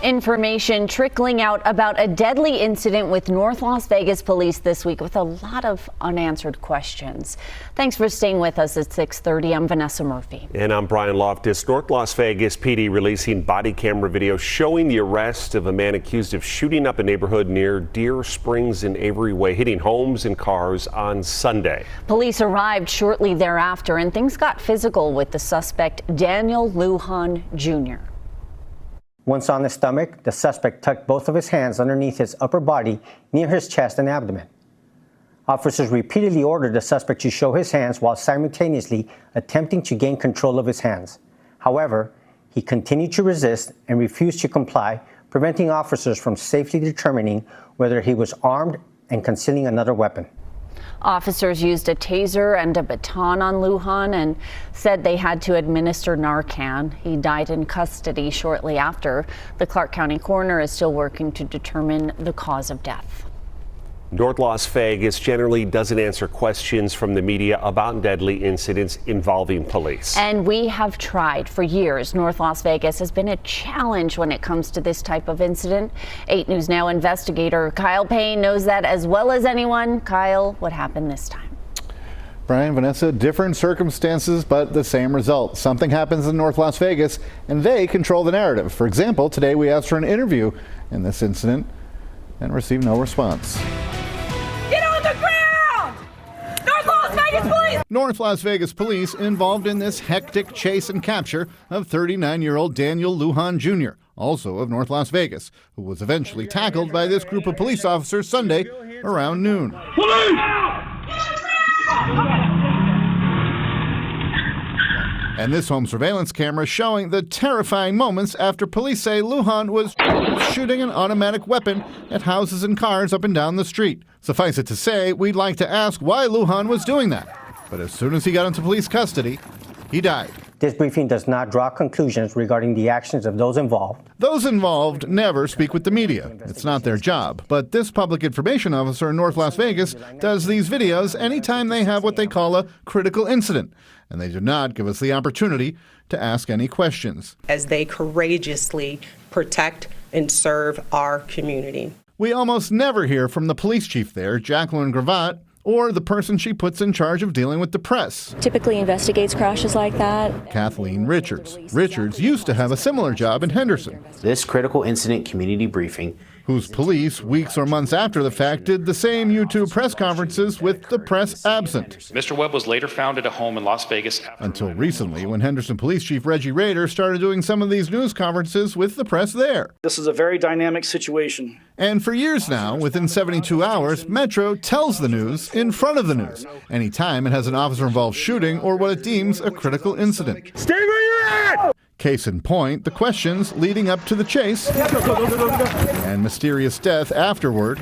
Information trickling out about a deadly incident with North Las Vegas police this week with a lot of unanswered questions. Thanks for staying with us at 6:30. I'm Vanessa Murphy. And I'm Brian Loftus. North Las Vegas PD releasing body camera video showing the arrest of a man accused of shooting up a neighborhood near Deer Springs and Avery Way, hitting homes and cars on Sunday. Police arrived shortly thereafter and things got physical with the suspect, Daniel Lujan Jr. Once on the stomach, the suspect tucked both of his hands underneath his upper body near his chest and abdomen. Officers repeatedly ordered the suspect to show his hands while simultaneously attempting to gain control of his hands. However, he continued to resist and refused to comply, preventing officers from safely determining whether he was armed and concealing another weapon. Officers used a taser and a baton on Lujan and said they had to administer Narcan. He died in custody shortly after. The Clark County coroner is still working to determine the cause of death. North Las Vegas generally doesn't answer questions from the media about deadly incidents involving police. And we have tried for years. North Las Vegas has been a challenge when it comes to this type of incident. 8 News Now investigator Kyle Payne knows that as well as anyone. Kyle, what happened this time? Brian, Vanessa, different circumstances, but the same result. Something happens in North Las Vegas, and they control the narrative. For example, today we asked for an interview in this incident and received no response. North Las Vegas police involved in this hectic chase and capture of 39-year-old Daniel Lujan Jr., also of North Las Vegas, who was eventually tackled by this group of police officers Sunday around noon. Police! And this home surveillance camera showing the terrifying moments after police say Lujan was shooting an automatic weapon at houses and cars up and down the street. Suffice it to say, we'd like to ask why Lujan was doing that. But as soon as he got into police custody, he died. This briefing does not draw conclusions regarding the actions of those involved. Those involved never speak with the media. It's not their job. But this public information officer in North Las Vegas does these videos anytime they have what they call a critical incident. And they do not give us the opportunity to ask any questions. As they courageously protect and serve our community. We almost never hear from the police chief there, Jacqueline Gravatt, or the person she puts in charge of dealing with the press. Typically investigates crashes like that. Kathleen Richards. Richards used to have a similar job in Henderson. This critical incident community briefing, whose police, weeks or months after the fact, did the same YouTube press conferences with the press absent. Mr. Webb was later found at a home in Las Vegas. Until recently, when Henderson Police Chief Reggie Rader started doing some of these news conferences with the press there. This is a very dynamic situation. And for years now, within 72 hours, Metro tells the news in front of the news, anytime it has an officer-involved shooting or what it deems a critical incident. Stay where you're at! Case in point, the questions leading up to the chase and mysterious death afterward,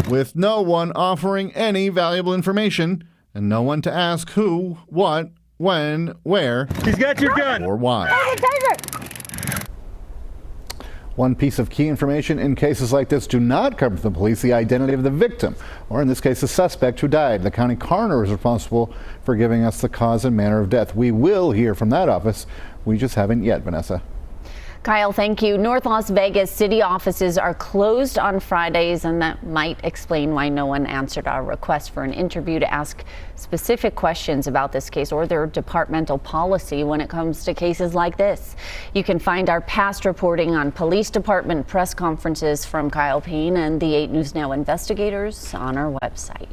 with no one offering any valuable information and no one to ask who, what, when, where, he's got your gun, or why. One piece of key information in cases like this do not come from the police: the identity of the victim, or in this case, the suspect who died. The county coroner is responsible for giving us the cause and manner of death. We will hear from that office. We just haven't yet, Vanessa. Kyle, thank you. North Las Vegas city offices are closed on Fridays, and that might explain why no one answered our request for an interview to ask specific questions about this case or their departmental policy when it comes to cases like this. You can find our past reporting on police department press conferences from Kyle Payne and the 8 News Now investigators on our website.